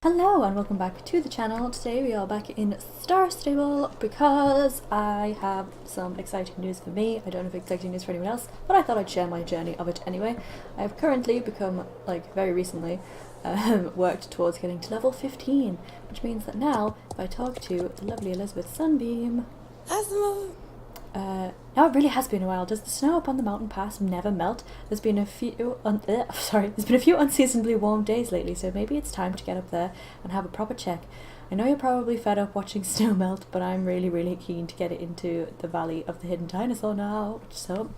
Hello and welcome back to the channel. Today we are back in Star Stable because I have some exciting news for me. I don't have exciting news for anyone else, but I thought I'd share my journey of it anyway. I have currently become, very recently, worked towards getting to level 15, which means that now if I talk to the lovely Elizabeth Sunbeam... now it really has been a while. Does the snow up on the mountain pass never melt? There's been a few unseasonably warm days lately, so maybe it's time to get up there and have a proper check. I know you're probably fed up watching snow melt, but I'm really keen to get it into the Valley of the Hidden Dinosaur now, so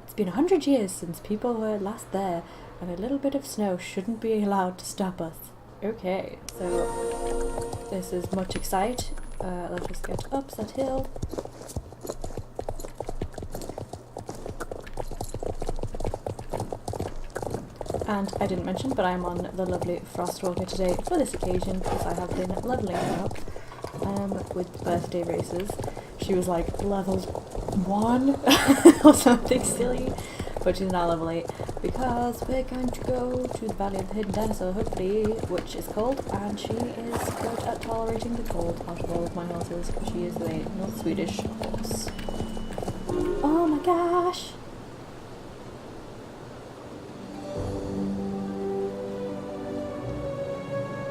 it's been 100 years since people were last there, and a little bit of snow shouldn't be allowed to stop us. Okay, so this is much excite. Let's just get up that hill. And I didn't mention, but I'm on the lovely Frostwalker today for this occasion because I have been levelling her up with birthday races. She was like level 1 or something silly, but she's now level 8 because we're going to go to the Valley of the Hidden Dinosaur, hopefully, which is cold, and she is good at tolerating the cold out of all of my horses. She is a North Swedish horse. Oh my gosh!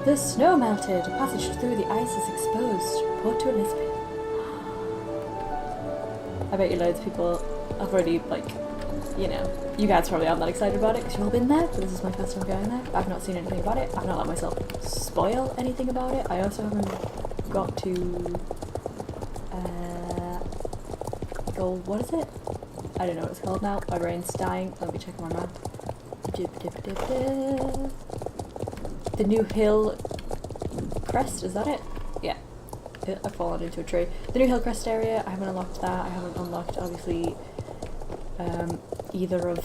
The snow melted. A passage through the ice is exposed. Report to Elizabeth. I bet you loads of people have already, you guys probably aren't that excited about it because you've all been there, but this is my first time going there. I've not seen anything about it. I've not let myself spoil anything about it. I also haven't got to go, what is it? I don't know what it's called now. My brain's dying. Let me check my map. The new hill crest, is that it? Yeah. I've fallen into a tree. The new hill crest area, I haven't unlocked that. I haven't unlocked, obviously, either of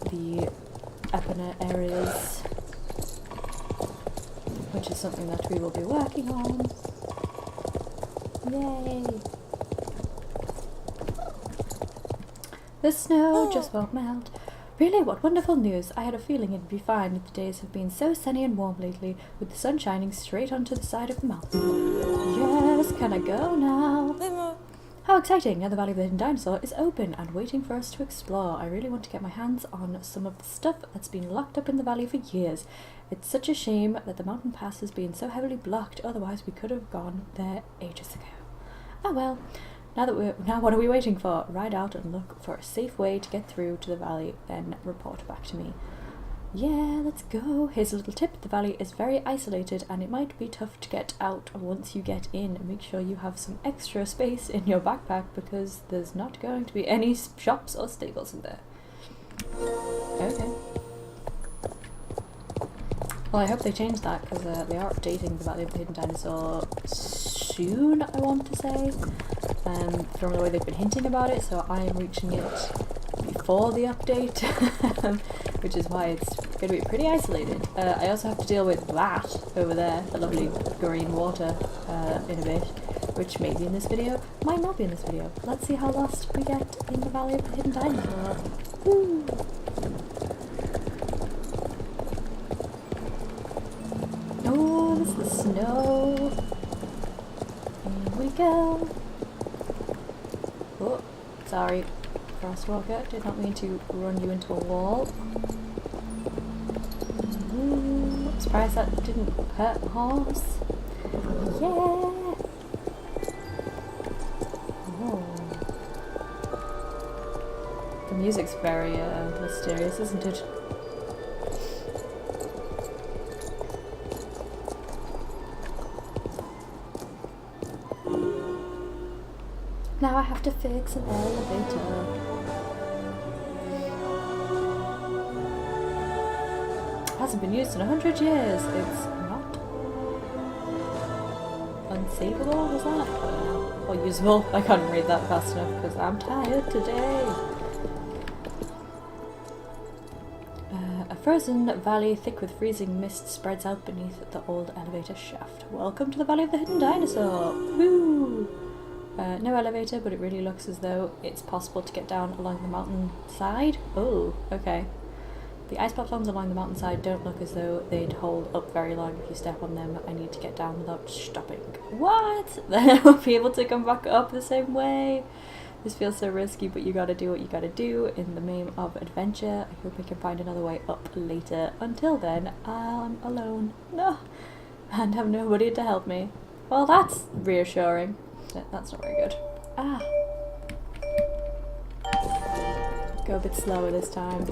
the Epina areas, which is something that we will be working on. Yay! The snow just won't melt. Really, what wonderful news. I had a feeling it'd be fine. The days have been so sunny and warm lately, with the sun shining straight onto the side of the mountain. Yes, can I go now? How exciting! Now the Valley of the Hidden Dinosaur is open and waiting for us to explore. I really want to get my hands on some of the stuff that's been locked up in the valley for years. It's such a shame that the mountain pass has been so heavily blocked, otherwise we could have gone there ages ago. Oh well. Now what are we waiting for? Ride out and look for a safe way to get through to the valley, then report back to me. Yeah, let's go. Here's a little tip. The valley is very isolated and it might be tough to get out once you get in. Make sure you have some extra space in your backpack because there's not going to be any shops or stables in there. Okay. Well, I hope they change that because they are updating the Valley of the Hidden Dinosaur soon, I want to say. From the way they've been hinting about it, so I am reaching it before the update, which is why it's going to be pretty isolated. I also have to deal with that over there, the lovely green water, in a bit, which may be in this video, might not be in this video. Let's see how lost we get in the Valley of the Hidden Dinosaur. Woo! Oh, this is the snow. Here we go. Oh, sorry, Frostwalker. Did not mean to run you into a wall. Ooh, I'm surprised that didn't hurt the horse. Yeah! Oh. The music's very mysterious, isn't it? Now I have to fix an elevator. Hasn't been used in 100 years. It's not unsavable, was that? Or usable? I can't read that fast enough because I'm tired today. A frozen valley thick with freezing mist spreads out beneath the old elevator shaft. Welcome to the Valley of the Hidden Dinosaur! Woo! No elevator, but it really looks as though it's possible to get down along the mountain side. Oh, okay. The ice platforms along the mountainside don't look as though they'd hold up very long if you step on them. I need to get down without stopping. What? Then I won't be able to come back up the same way. This feels so risky, but you gotta do what you gotta do in the name of adventure. I hope I can find another way up later. Until then, I'm alone. No. And have nobody to help me. Well, that's reassuring. That's not very good. Ah. Go a bit slower this time.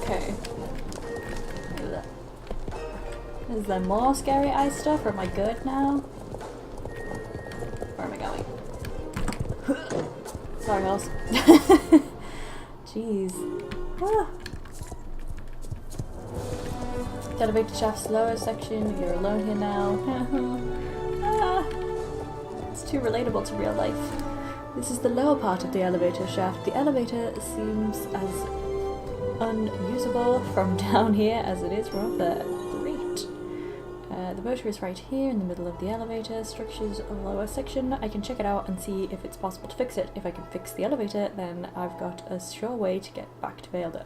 Okay. Is there more scary ice stuff, or am I good now? Where am I going? Sorry, horse. Jeez. Ah. The elevator shaft's lower section. You're alone here now. Ah. It's too relatable to real life. This is the lower part of the elevator shaft. The elevator seems as unusable from down here as it is from up there. Great. The motor is right here in the middle of the elevator. Structure's a lower section. I can check it out and see if it's possible to fix it. If I can fix the elevator, then I've got a sure way to get back to Valedale.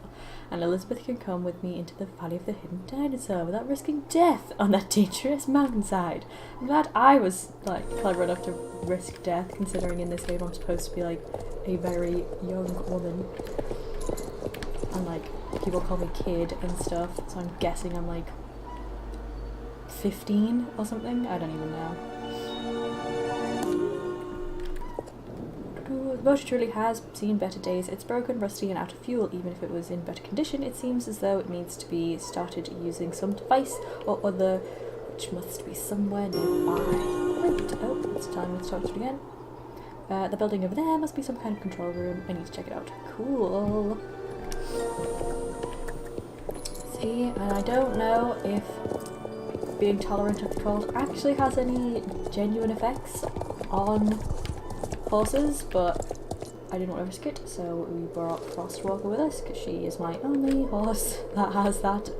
And Elizabeth can come with me into the Valley of the Hidden Dinosaur without risking death on that dangerous mountainside. I'm glad I was like clever enough to risk death, considering in this game I'm supposed to be like a very young woman. And like people call me kid and stuff, so I'm guessing I'm like 15 or something. I don't even know. The motor truly has seen better days. It's broken, rusty, and out of fuel. Even if it was in better condition, it seems as though it needs to be started using some device or other, which must be somewhere nearby. Great. Oh, it's time to start it again. The building over there must be some kind of control room. I need to check it out. Cool. See, and I don't know if being tolerant of the cold actually has any genuine effects on horses, but I didn't want to risk it, so we brought Frostwalker with us because she is my only horse that has that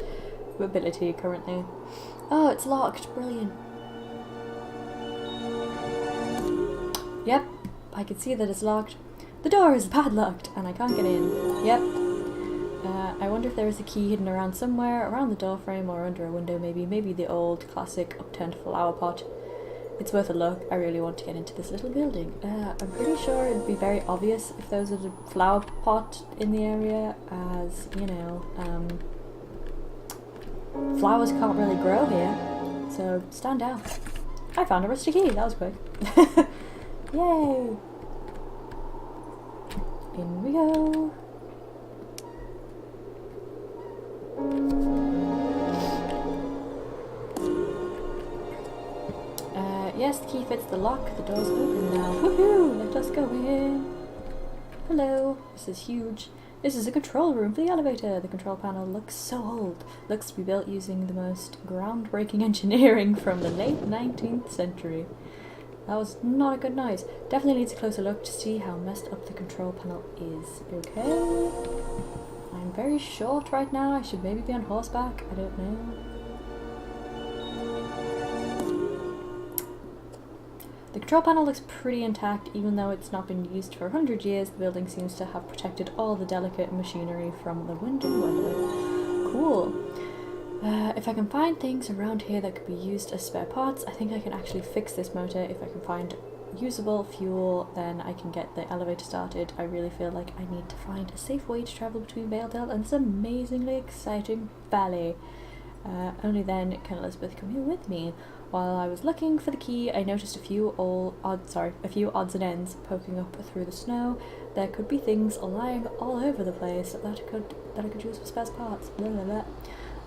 ability currently. Oh, it's locked. Brilliant. Yep, I can see that it's locked. The door is padlocked and I can't get in. Yep. I wonder if there is a key hidden around somewhere, around the door frame or under a window maybe. Maybe the old classic upturned flower pot. It's worth a look. I really want to get into this little building. I'm pretty sure it'd be very obvious if there was a flower pot in the area, as, you know, flowers can't really grow here, so stand down. I found a rusty key. That was quick. Yay! In we go. Yes, the key fits the lock. The door's open now. Woohoo! Let us go in. Hello. This is huge. This is a control room for the elevator. The control panel looks so old. Looks to be built using the most groundbreaking engineering from the late 19th century. That was not a good noise. Definitely needs a closer look to see how messed up the control panel is. Okay. I'm very short right now. I should maybe be on horseback. I don't know. The control panel looks pretty intact, even though it's not been used for 100 years. The building seems to have protected all the delicate machinery from the wind and weather. Cool. If I can find things around here that could be used as spare parts, I think I can actually fix this motor. If I can find usable fuel, then I can get the elevator started. I really feel like I need to find a safe way to travel between Valedale and this amazingly exciting valley. Only then can Elizabeth come here with me. While I was looking for the key, I noticed a few odds and ends poking up through the snow. There could be things lying all over the place that I could use for spare parts. Blah, blah, blah.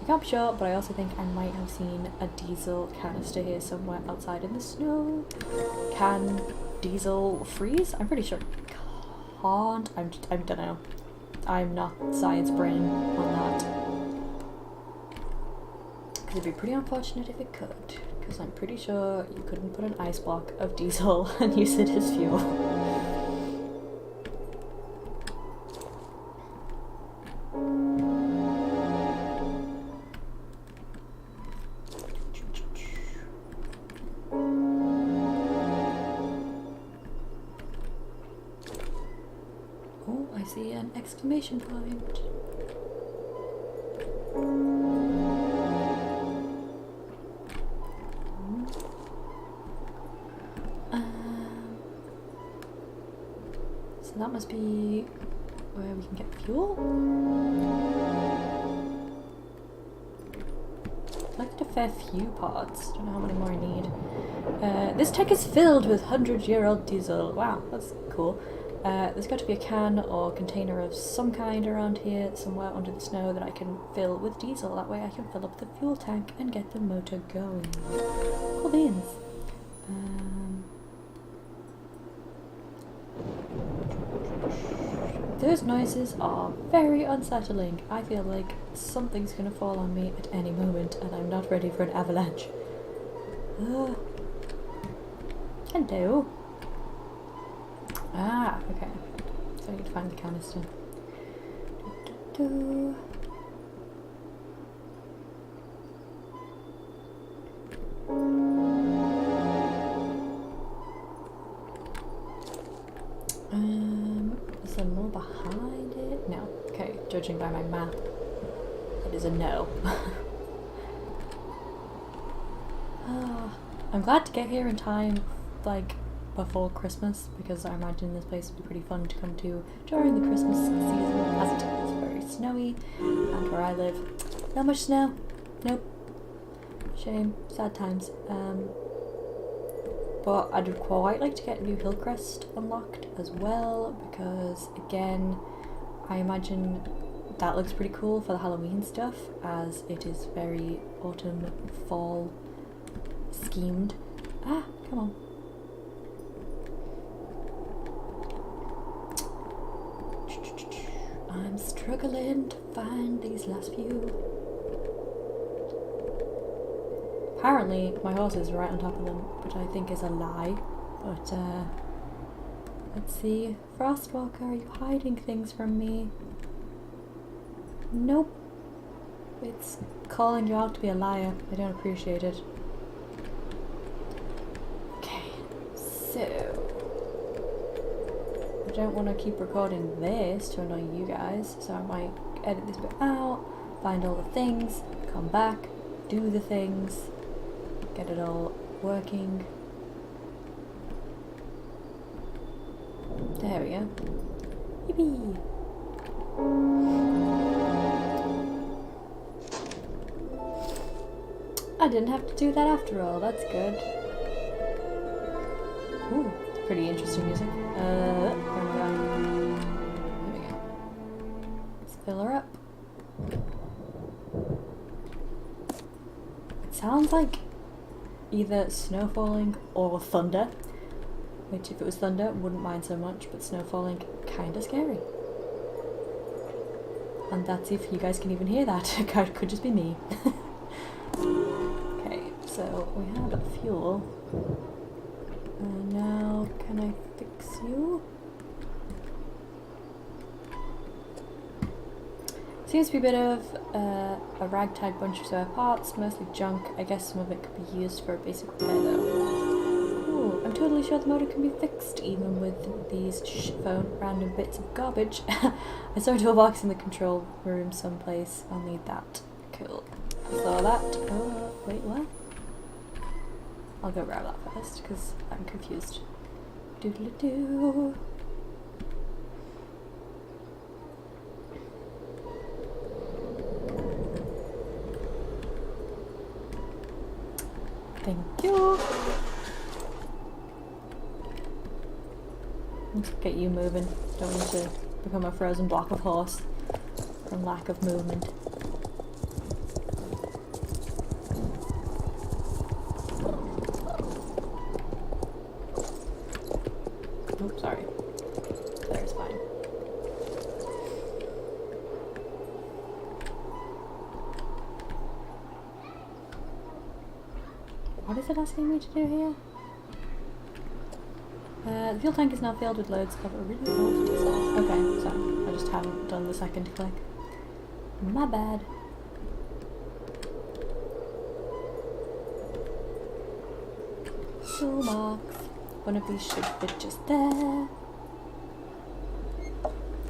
I can't be sure, but I also think I might have seen a diesel canister here somewhere outside in the snow. Can diesel freeze? I'm pretty sure it can't. I don't know. I'm not science brain on that. it'd be pretty unfortunate if it could, because I'm pretty sure you couldn't put an ice block of diesel and use it as fuel. Oh, I see an exclamation point. So that must be where we can get fuel. Collected a fair few parts. Don't know how many more I need. This tank is filled with 100-year-old diesel. Wow, that's cool. There's got to be a can or container of some kind around here, somewhere under the snow, that I can fill with diesel. That way I can fill up the fuel tank and get the motor going. Cool beans. Those noises are very unsettling. I feel like something's gonna fall on me at any moment and I'm not ready for an avalanche. Hello. Ah, okay. So I need to find the canister. Is there more behind it? No. Okay, judging by my map, that is a no. I'm glad to get here in time, like, before Christmas, because I imagine this place would be pretty fun to come to during the Christmas season, as it is very snowy, and where I live, not much snow. Nope. Shame. Sad times. But I'd quite like to get New Hillcrest unlocked as well, because again, I imagine that looks pretty cool for the Halloween stuff, as it is very autumn, fall schemed. Ah, come on. I'm struggling to find these last few. Apparently my horse is right on top of them, which I think is a lie. But let's see. Frostwalker, are you hiding things from me? Nope. It's calling you out to be a liar. I don't appreciate it. Okay, so I don't want to keep recording this to annoy you guys, so I might edit this bit out, find all the things, come back, do the things, get it all working. There we go. Yippee! I didn't have to do that after all, that's good. Ooh, pretty interesting music. There we go. Let's fill her up. It sounds like either snow falling or thunder, which if it was thunder, wouldn't mind so much, but snow falling, kinda scary. And that's if you guys can even hear that. It could just be me. Okay, so we have fuel. And now, can I fix you? Seems to be a bit of a ragtag bunch of spare parts, mostly junk. I guess some of it could be used for a basic repair though. Ooh, I'm totally sure the motor can be fixed even with these shitphone random bits of garbage. I saw a toolbox in the control room someplace. I'll need that. Cool. I saw that. Oh, wait, what? I'll go grab that first because I'm confused. Doodle-doo. Thank you. Let's get you moving. Don't want to become a frozen block of horse from lack of movement. Oh, sorry. There's fine. What is it asking me to do here? The fuel tank is now filled with loads of a really old diesel. Okay, sorry. I just haven't done the second click. My bad. Toolbox. One of these should fit just there.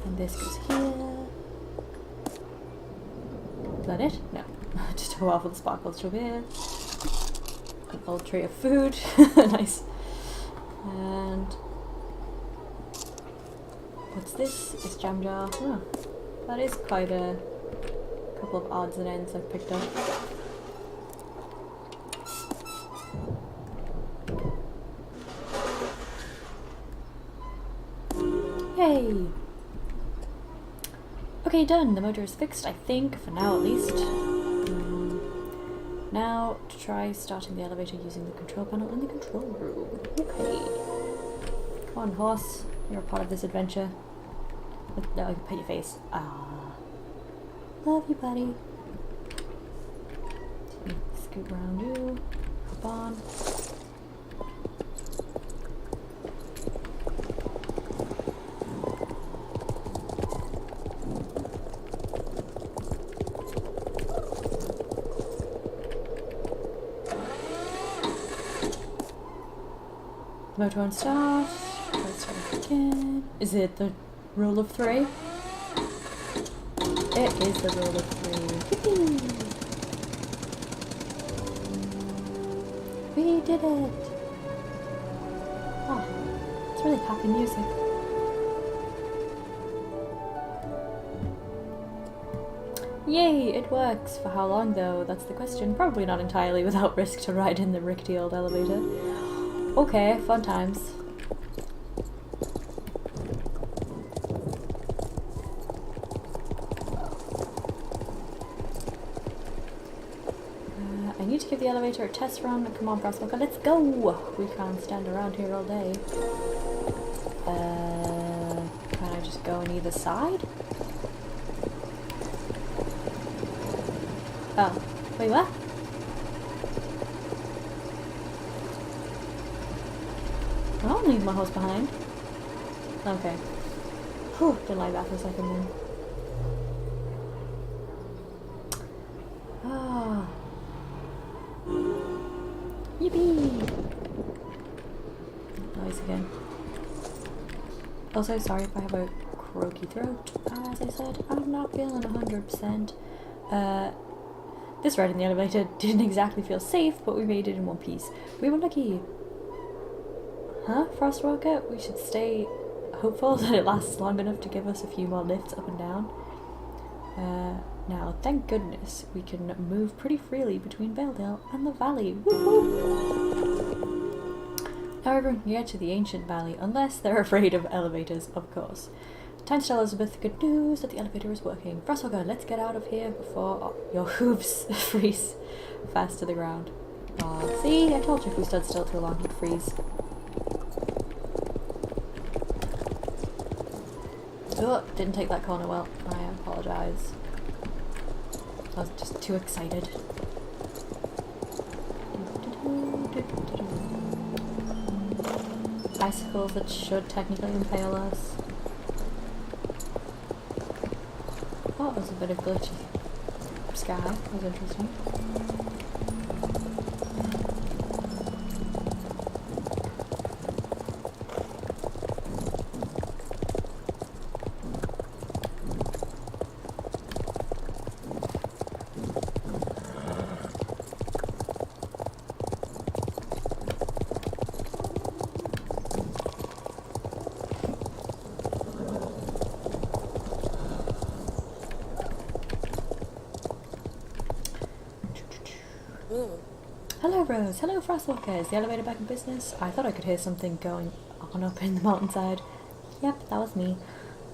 And this goes here. Is that it? No. Just a while for the sparkles to appear. An old tray of food. Nice. And what's this? It's jam jar. Oh, that is quite a couple of odds and ends I've picked up. Yay! Okay, done. The motor is fixed, I think, for now at least. Now to try starting the elevator using the control panel in the control room. Okay. Come on, horse. You're a part of this adventure. No, I can pet your face. Ah. Love you, buddy. Scoot around you. Hop on. Motor on start. Let's try it again. Is it the rule of 3? It is the rule of 3. We did it! Oh, it's really happy music. Yay, it works! For how long though? That's the question. Probably not entirely without risk to ride in the rickety old elevator. Okay, fun times. I need to give the elevator a test run. Come on, Frostwalker, let's go! We can't stand around here all day. Can I just go on either side? Oh, wait, what? I don't leave my horse behind. Okay. Whew, didn't like that for a second then. Ah. Yippee! Noise again. Also, sorry if I have a croaky throat. As I said, I'm not feeling 100%. This ride in the elevator didn't exactly feel safe, but we made it in one piece. We were lucky. Huh, Frostwalker? We should stay hopeful that it lasts long enough to give us a few more lifts up and down. Now, thank goodness, we can move pretty freely between Valedale and the valley. Now everyone can get to the ancient valley, unless they're afraid of elevators, of course. Time to tell Elizabeth good news that the elevator is working. Frostwalker, let's get out of here before your hooves freeze fast to the ground. Aw, see? I told you if we stood still too long, he'd freeze. Oh, didn't take that corner well. I apologise. I was just too excited. Icicles that should technically impale us. Oh, there's a bit of glitchy sky. That was interesting. Hello Rose, hello Frostwalker, is the elevator back in business? I thought I could hear something going on up in the mountainside. Yep, that was me.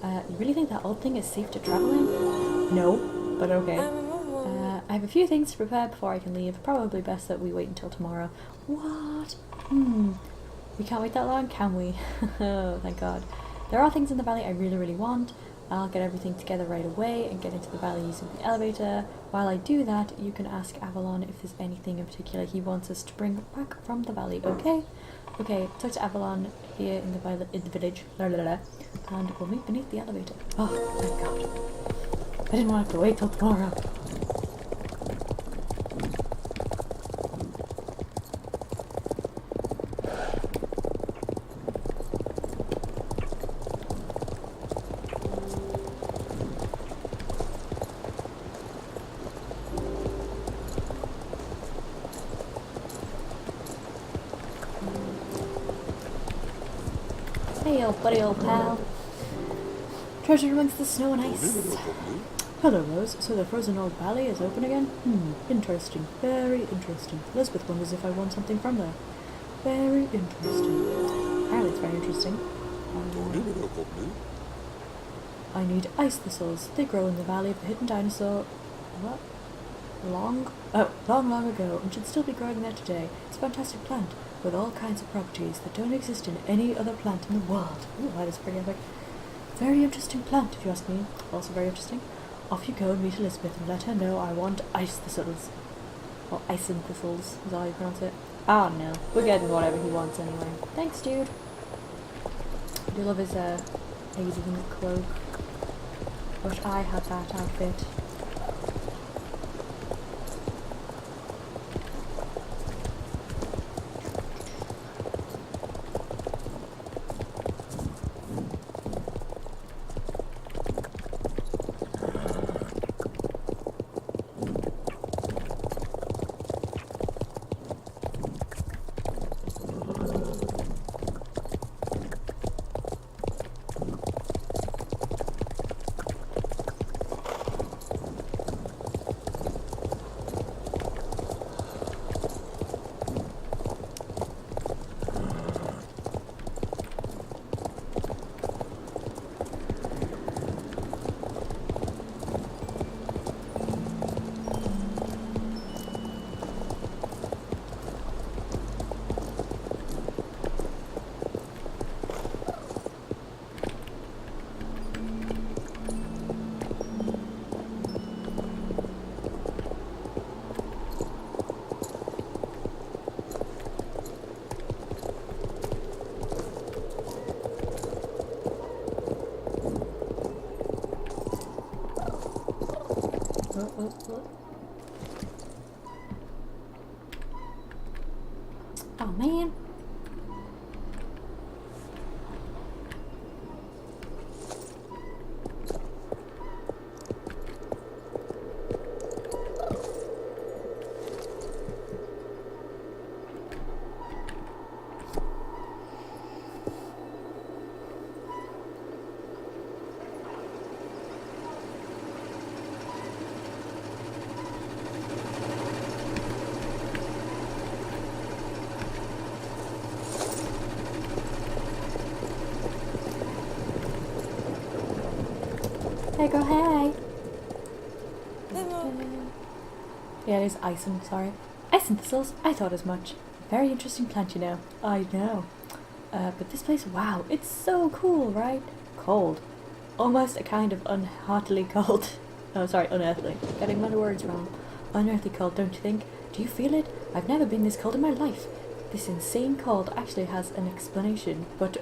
You really think that old thing is safe to travel in? No, but okay. I have a few things to prepare before I can leave. Probably best that we wait until tomorrow. What? We can't wait that long, can we? Oh, thank God. There are things in the valley I really want. I'll get everything together right away and get into the valley using the elevator. While I do that, you can ask Avalon if there's anything in particular he wants us to bring back from the valley, okay? Okay, talk to Avalon here in the village, and we'll meet beneath the elevator. Oh, thank God. I didn't want to have to wait till tomorrow. Hey, old buddy, old pal. Treasure amongst the snow and ice. Hello, Rose. So the frozen old valley is open again? Interesting. Very interesting. Elizabeth wonders if I want something from there. Very interesting. Apparently it's very interesting. I need ice thistles. They grow in the valley of the hidden dinosaur. What? Long ago, and should still be growing there today. It's a fantastic plant with all kinds of properties that don't exist in any other plant in the world. Ooh, that is pretty epic. Very interesting plant, if you ask me. Also very interesting. Off you go and meet Elizabeth and let her know I want ice thistles. Or icen thistles, is how you pronounce it. Ah, no. We're getting whatever he wants anyway. Thanks, dude. I do love his, alien cloak. Wish I had that outfit. Oh man. Hey girl, hey! Yeah, it is icen, sorry. Icen thistles? I thought as much. Very interesting plant, you know. I know. But this place, wow, it's so cool, right? Cold. Almost a kind of unheartily cold. Oh, sorry, unearthly. Getting my words wrong. Unearthly cold, don't you think? Do you feel it? I've never been this cold in my life. This insane cold actually has an explanation, but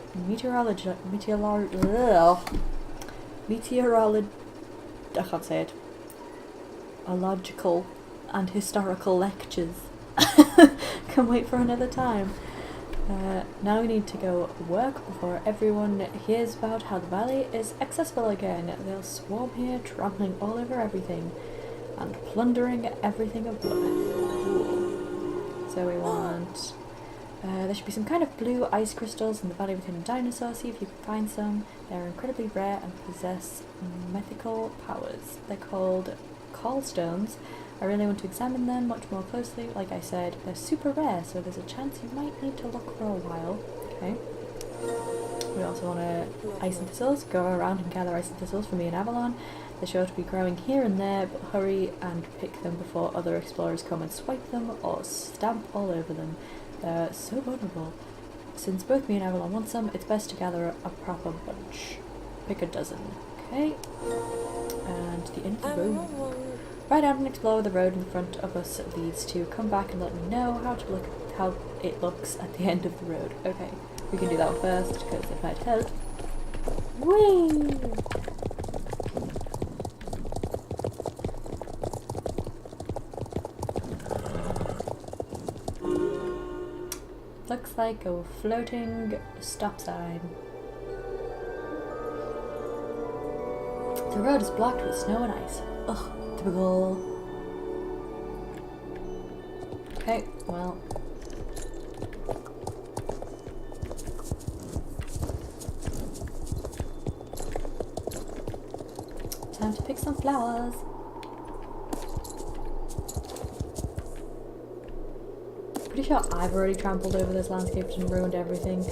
I can't say it. Logical and historical lectures can wait for another time. Now we need to go work before everyone hears about how the valley is accessible again. They'll swarm here, trampling all over everything and plundering everything of worth. So we want... there should be some kind of blue ice crystals in the valley within a dinosaur. See if you can find some. They're incredibly rare and possess mythical powers. They're called callstones. I really want to examine them much more closely. Like I said, they're super rare, so there's a chance you might need to look for a while. Okay. We also want to icen thistles. Go around and gather icen thistles for me and Avalon. They're sure to be growing here and there, but hurry and pick them before other explorers come and swipe them or stamp all over them. They're so vulnerable. Since both me and Avalon want some, it's best to gather a proper bunch. Pick a dozen. Okay. And the end of the road. Ride out and explore the road in front of us leads to. Come back and let me know how it looks at the end of the road. Okay, we can do that one first because it might help. Whee! Looks like a floating stop sign. The road is blocked with snow and ice. Ugh, typical. Okay, well. Time to pick some flowers. Pretty sure I've already trampled over this landscape and ruined everything.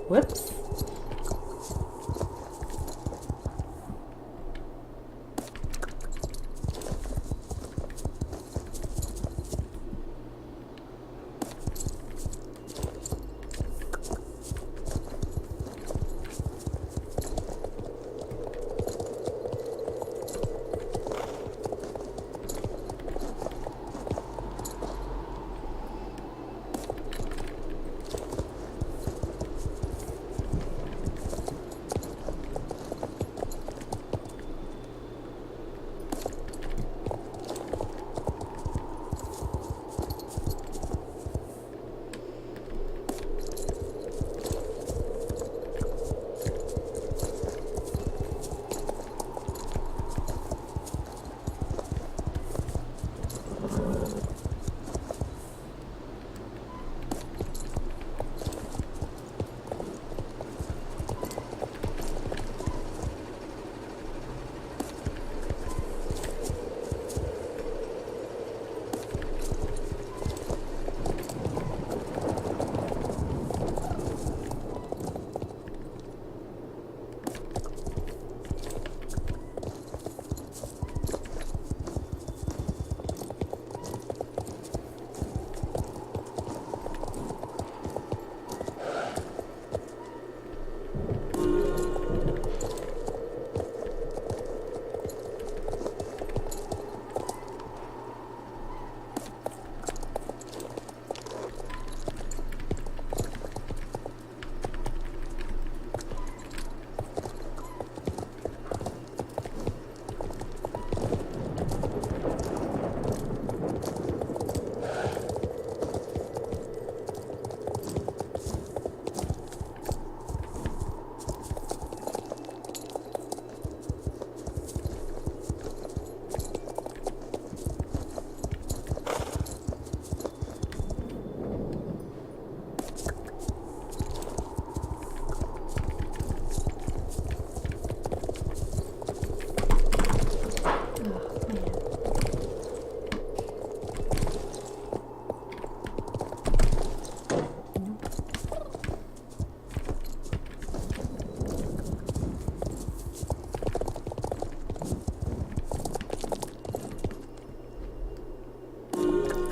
Whoops.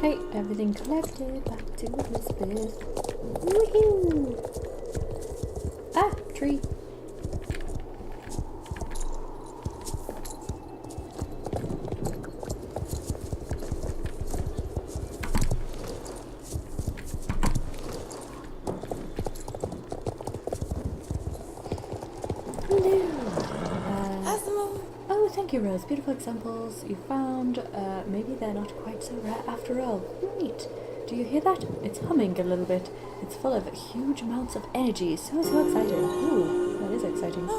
Okay, everything collected. Back to Elizabeth. Woohoo! Ah, tree. Oh, thank you, Rose. Beautiful examples you found. Maybe they're not quite so rare after all. Great. Do you hear that? It's humming a little bit. It's full of huge amounts of energy. So exciting. Ooh, that is exciting.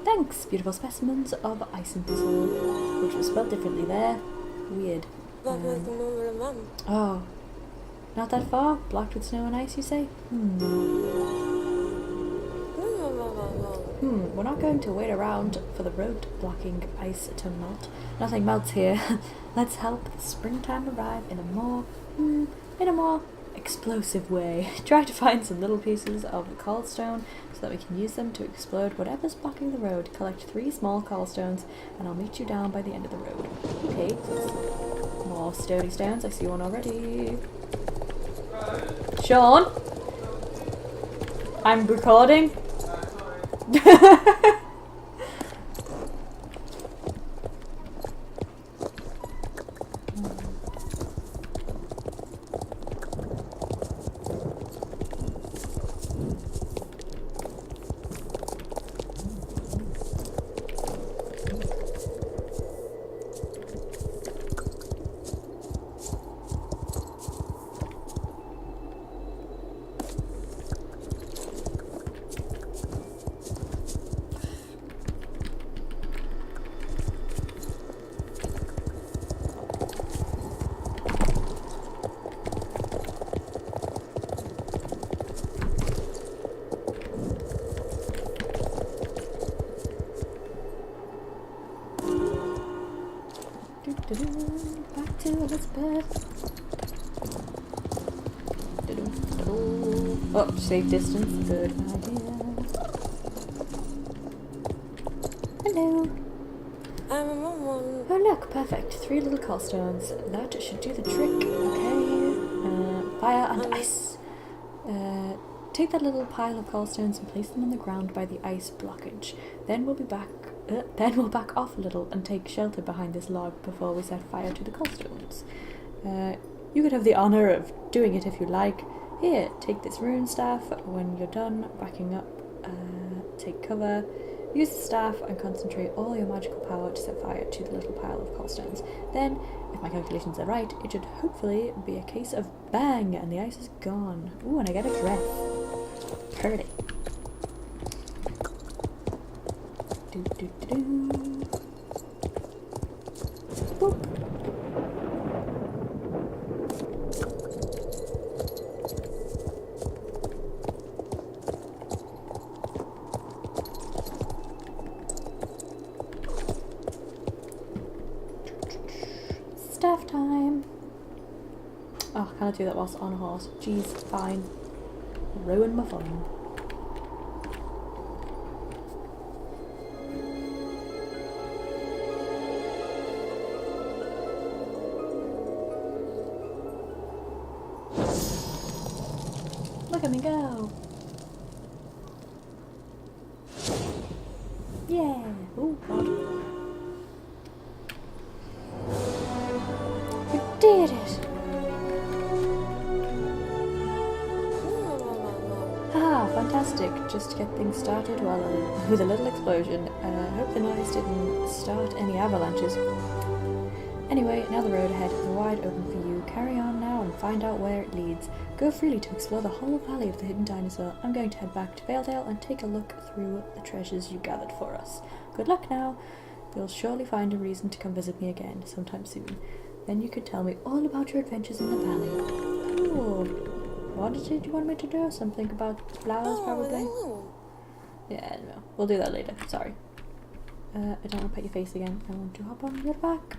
Thanks, beautiful specimens of ice and thistle, which was spelled differently there. Weird. Oh, not that far? Blocked with snow and ice, you say? We're not going to wait around for the road blocking ice to melt. Nothing melts here. Let's help the springtime arrive in a more explosive way. Try to find some little pieces of cobblestone so that we can use them to explode whatever's blocking the road. Collect 3 small cobblestones and I'll meet you down by the end of the road. Okay, so more sturdy stones. I see one already. Sean? I'm recording. bird. Oh, save distance. Good idea. Hello. Oh look, perfect. 3 little cobblstones. That should do the trick. Okay. Fire and ice. Take that little pile of cobblstones and place them on the ground by the ice blockage. Then we'll back off a little and take shelter behind this log before we set fire to the cobblestones. You could have the honor of doing it if you like. Here, take this rune staff. When you're done backing up, take cover. Use the staff and concentrate all your magical power to set fire to the little pile of cobblestones. Then, if my calculations are right, it should hopefully be a case of bang and the ice is gone. Ooh, and I get a breath. Pretty. Do do do do. Boop. Staff time. Oh, can't do that whilst on a horse. Jeez, fine. Ruin my fun. Look at me go. Yeah. Oh, God. We did it. Ah, fantastic. Just to get things started, well, with a little explosion. Hope the noise didn't start any avalanches. Anyway, now the road ahead is wide open for you. Carry on now and find out where it leads. Go freely to explore the whole valley of the hidden dinosaur. I'm going to head back to Valedale and take a look through the treasures you gathered for us. Good luck now. You'll surely find a reason to come visit me again sometime soon. Then you could tell me all about your adventures in the valley. Oh, what did you want me to do? Something about flowers, probably? Yeah, no. We'll do that later. Sorry. I don't want to pet your face again. I want to hop on your back.